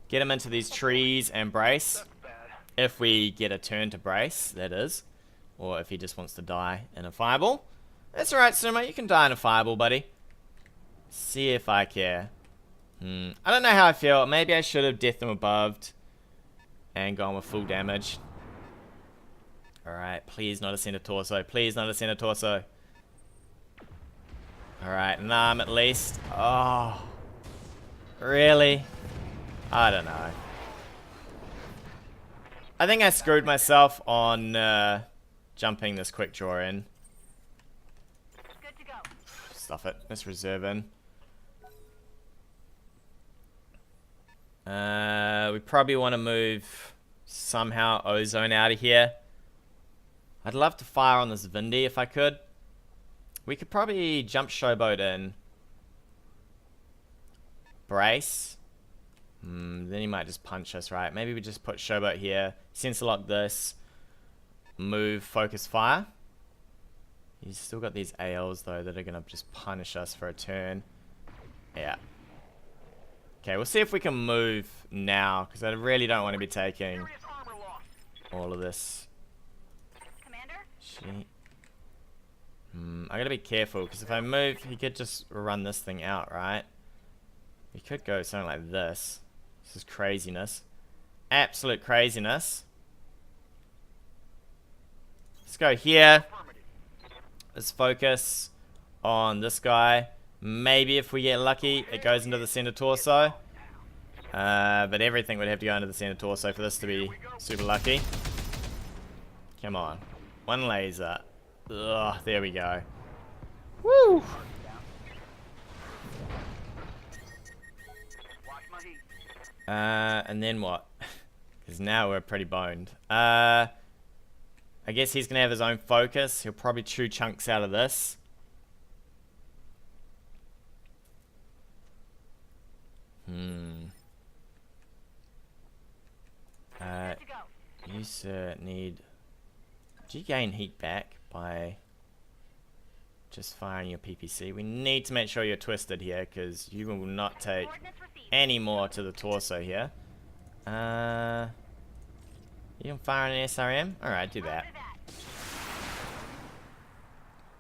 Get him into these trees and brace. That's bad. If we get a turn to brace, that is. Or if he just wants to die in a fireball. That's alright, Sumo. You can die in a fireball, buddy. See if I care. I don't know how I feel. Maybe I should have death them above and gone with full damage. Alright, please not a center torso. Please not a center torso. Alright, an arm at least. Oh. Really? I don't know. I think I screwed myself on jumping this quick draw in. Good to go. Stuff it. Let's reserve in. We probably want to move somehow Ozone out of here. I'd love to fire on this Vindy if I could. We could probably jump Showboat in. Brace. Then he might just punch us, right? Maybe we just put Showboat here. Sensor lock this. Move, focus, fire. He's still got these ALs though that are going to just punish us for a turn. Yeah. Okay, we'll see if we can move now, because I really don't want to be taking Serious armor loss. all of this. Commander? Shit. I gotta be careful, because if I move, he could just run this thing out, right? He could go something like this. This is craziness. Absolute craziness. Let's go here. Affirmative. Let's focus on this guy. Maybe if we get lucky, it goes into the center torso. But everything would have to go into the center torso for this to be super lucky. Come on. One laser. Ugh, there we go. Woo! Watch my heat. And then what? Because now we're pretty boned. I guess he's going to have his own focus. He'll probably chew chunks out of this. Good to go. You need... Do you gain heat back by just firing your PPC? We need to make sure you're twisted here, because you will not take Coordinates received. any more to the torso here. You can fire an SRM? Alright, do that. After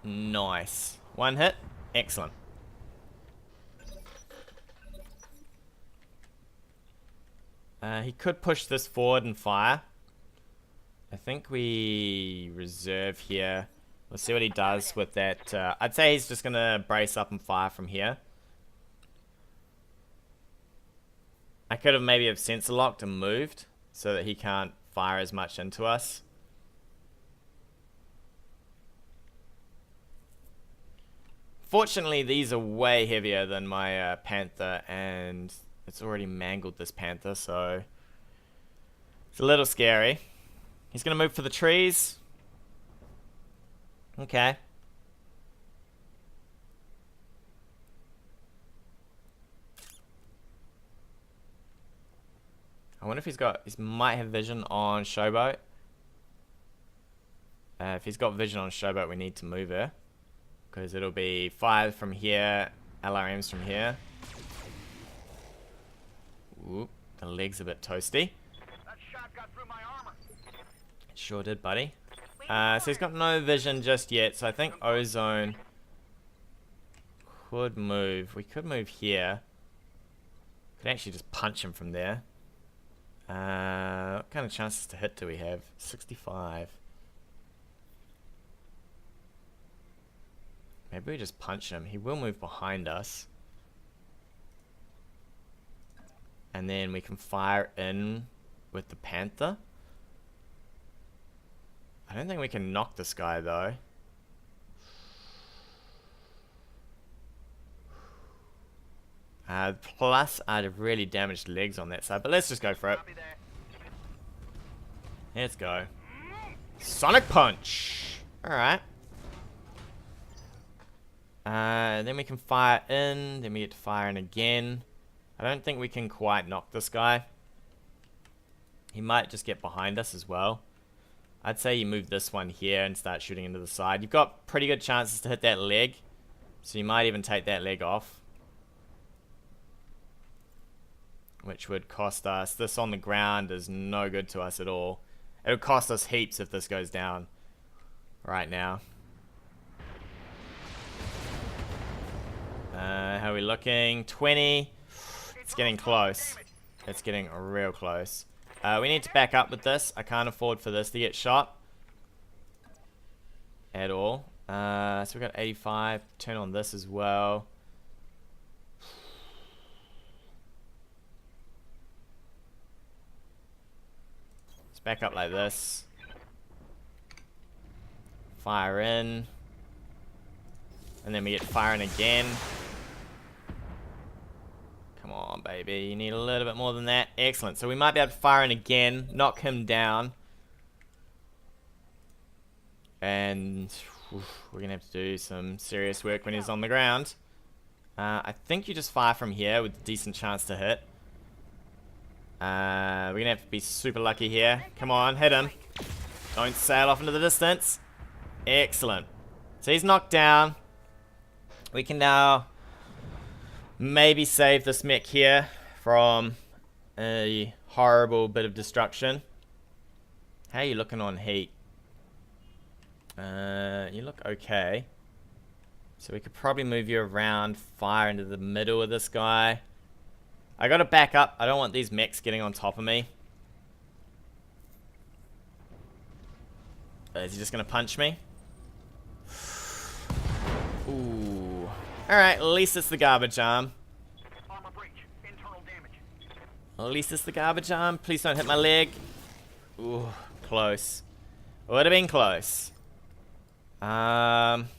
that. Nice. One hit. Excellent. He could push this forward and fire. I think we reserve here. We'll see what he does with that. I'd say he's just going to brace up and fire from here. I could have maybe have sensor locked and moved so that he can't fire as much into us. Fortunately, these are way heavier than my Panther, and it's already mangled this Panther, so it's a little scary. He's going to move for the trees. Okay. I wonder if he might have vision on Showboat. If he's got vision on Showboat, we need to move her. Because it'll be fire from here, LRMs from here. Ooh, the leg's a bit toasty. That shot got through my armor. It sure did, buddy. So he's got no vision just yet, so I think Ozone could move. We could move here. Could actually just punch him from there. What kind of chances to hit do we have? 65. Maybe we just punch him. He will move behind us. And then we can fire in with the Panther. I don't think we can knock this guy though. Plus, I'd have really damaged legs on that side, but let's just go for it. Copy that. Let's go. Sonic Punch! Alright. Then we can fire in, then we get to fire in again. I don't think we can quite knock this guy. He might just get behind us as well. I'd say you move this one here and start shooting into the side. You've got pretty good chances to hit that leg, so you might even take that leg off. Which would cost us... This on the ground is no good to us at all. It would cost us heaps if this goes down right now. How are we looking? 20. It's getting close. It's getting real close. We need to back up with this. I can't afford for this to get shot. At all. So we got 85. Turn on this as well. Let's back up like this. Fire in. And then we get firing again. Come on, baby. You need a little bit more than that. Excellent. So we might be able to fire in again. Knock him down. And we're going to have to do some serious work when he's on the ground. I think you just fire from here with a decent chance to hit. We're going to have to be super lucky here. Come on, hit him. Don't sail off into the distance. Excellent. So he's knocked down. We can now maybe save this mech here from a horrible bit of destruction. How are you looking on heat? You look okay. So we could probably move you around, fire into the middle of this guy. I gotta back up. I don't want these mechs getting on top of me. Is he just gonna punch me? Ooh. Alright, at least it's the garbage arm. Armor breach. Internal damage. At least it's the garbage arm. Please don't hit my leg. Ooh, close. Would have been close. Orders.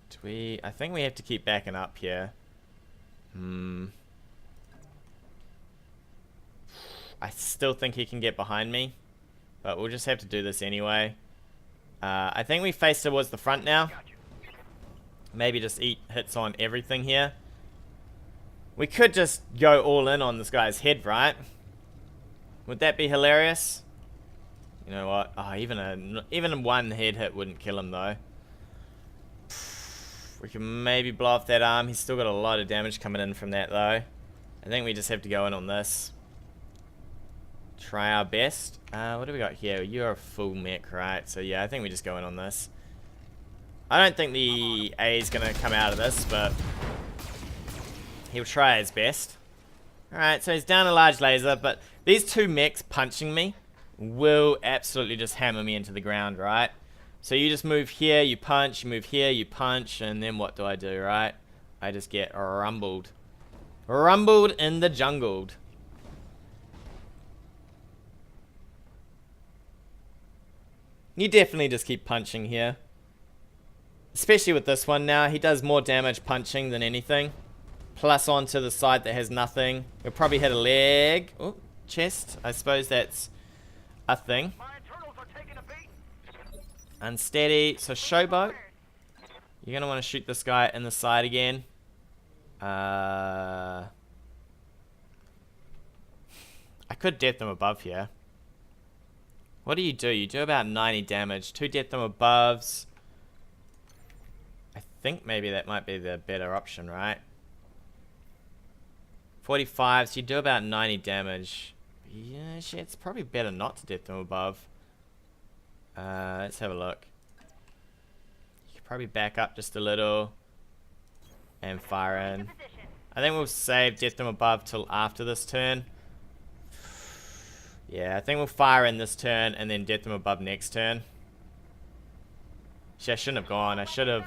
Do we... I think we have to keep backing up here. I still think he can get behind me. But we'll just have to do this anyway. I think we face towards the front now. Maybe just eat hits on everything here. We could just go all in on this guy's head, right? Would that be hilarious? You know what? Oh, even one head hit wouldn't kill him though. We can maybe blow off that arm. He's still got a lot of damage coming in from that though. I think we just have to go in on this. Try our best. What do we got here? You're a full mech, right? So yeah, I think we just go in on this. I don't think the A is going to come out of this, but he'll try his best. Alright, so he's down a large laser, but these two mechs punching me will absolutely just hammer me into the ground, right? So you just move here, you punch, you move here, you punch, and then what do I do, right? I just get rumbled. Rumbled in the jungled. You definitely just keep punching here. Especially with this one now. He does more damage punching than anything. Plus onto the side that has nothing. We'll probably hit a leg. Oh, chest. I suppose that's a thing. My internals are taking a beat. Unsteady. So showboat. You're going to want to shoot this guy in the side again. I could death them above here. What do? You do about 90 damage. 2 death them aboves. I think maybe that might be the better option, right? 45, so you do about 90 damage. Yeah, shit, it's probably better not to death them above. Let's have a look. You could probably back up just a little. And fire in. I think we'll save death them above till after this turn. Yeah, I think we'll fire in this turn and then death them above next turn. Shit, I shouldn't have gone. I should have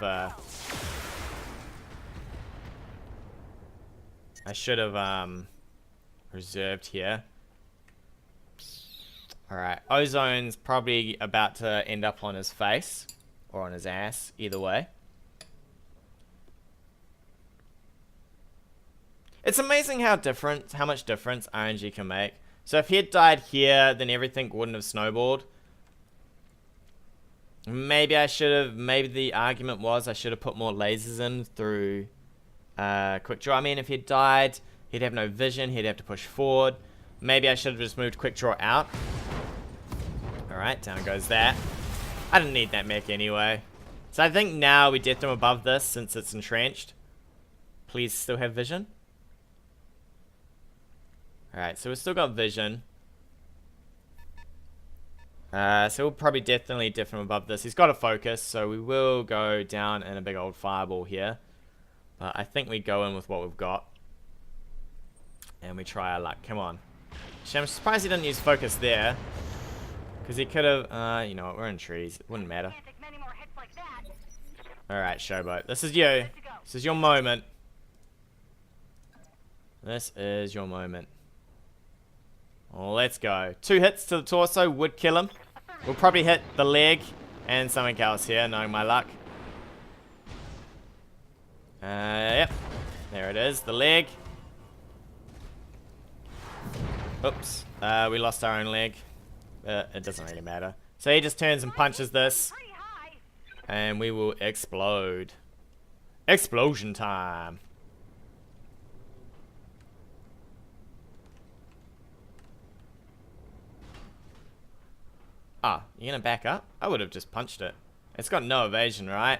reserved here. Alright, Ozone's probably about to end up on his face. Or on his ass, either way. It's amazing how much difference RNG can make. So if he had died here, then everything wouldn't have snowballed. Maybe the argument was I should have put more lasers in through QuickDraw. I mean, if he had died, he'd have no vision, he'd have to push forward. Maybe I should have just moved QuickDraw out. Alright, down goes that. I didn't need that mech anyway. So I think now we death him above this since it's entrenched. Please still have vision. Alright, so we've still got vision. So we'll probably definitely death him above this. He's got a focus, so we will go down in a big old fireball here. But I think we go in with what we've got. And we try our luck. Come on. I'm surprised he didn't use focus there. Because he could have... you know what, we're in trees. It wouldn't matter. Can't take many more hits like that. Alright, Showboat. This is you. This is your moment. This is your moment. Let's go. 2 hits to the torso would kill him. We'll probably hit the leg and something else here, knowing my luck. Yep. There it is. The leg. Oops. We lost our own leg. It doesn't really matter. So he just turns and punches this. Pretty high. And we will explode. Explosion time. Ah, you gonna back up? I would have just punched it. It's got no evasion, right?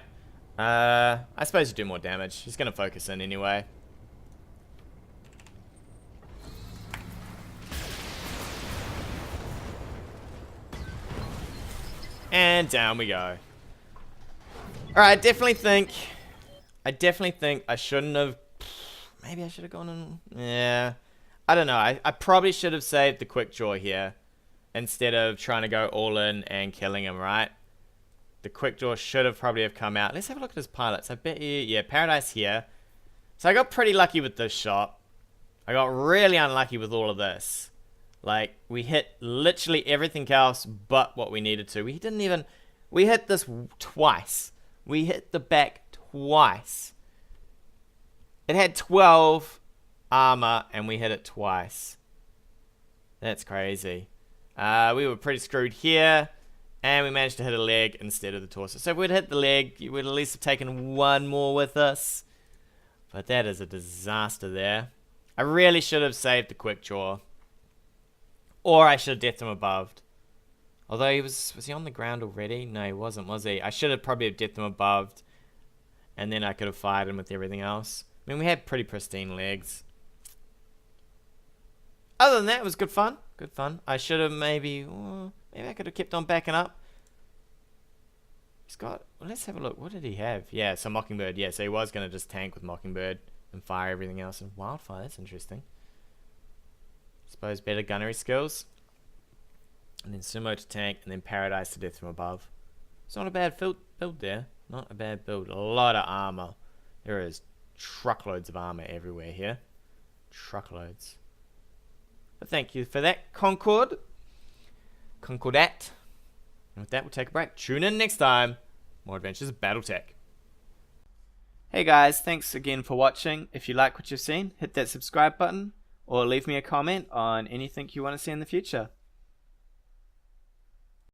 I suppose you do more damage. He's gonna focus in anyway. And down we go. Alright, I definitely think I shouldn't have... Maybe I should have gone in... Yeah. I don't know. I probably should have saved the quick draw here. Instead of trying to go all in and killing him, right? The quick draw should have probably have come out. Let's have a look at his pilots. I bet you... Yeah, Paradise here. So I got pretty lucky with this shot. I got really unlucky with all of this. Like, we hit literally everything else but what we needed to. We didn't even... We hit this twice. We hit the back twice. It had 12 armor, and we hit it twice. That's crazy. We were pretty screwed here, and we managed to hit a leg instead of the torso. So if we'd hit the leg, you would at least have taken one more with us. But that is a disaster there. I really should have saved the quick draw. Or I should have deathed him above. Although he was he on the ground already? No, he wasn't, was he? I should have probably have deathed him above. And then I could have fired him with everything else. I mean, we had pretty pristine legs. Other than that, it was good fun. Good fun. I should have maybe I could have kept on backing up. He's got... Well, let's have a look. What did he have? Yeah, so Mockingbird. Yeah, so he was going to just tank with Mockingbird and fire everything else. And Wildfire, that's interesting. Suppose better gunnery skills. And then Sumo to tank, and then Paradise to death from above. It's not a bad build there. Not a bad build. A lot of armor. There is truckloads of armor everywhere here. Truckloads. But thank you for that, Concord. Concordat. And with that, we'll take a break. Tune in next time. More adventures of BattleTech. Hey guys, thanks again for watching. If you like what you've seen, hit that subscribe button or leave me a comment on anything you want to see in the future.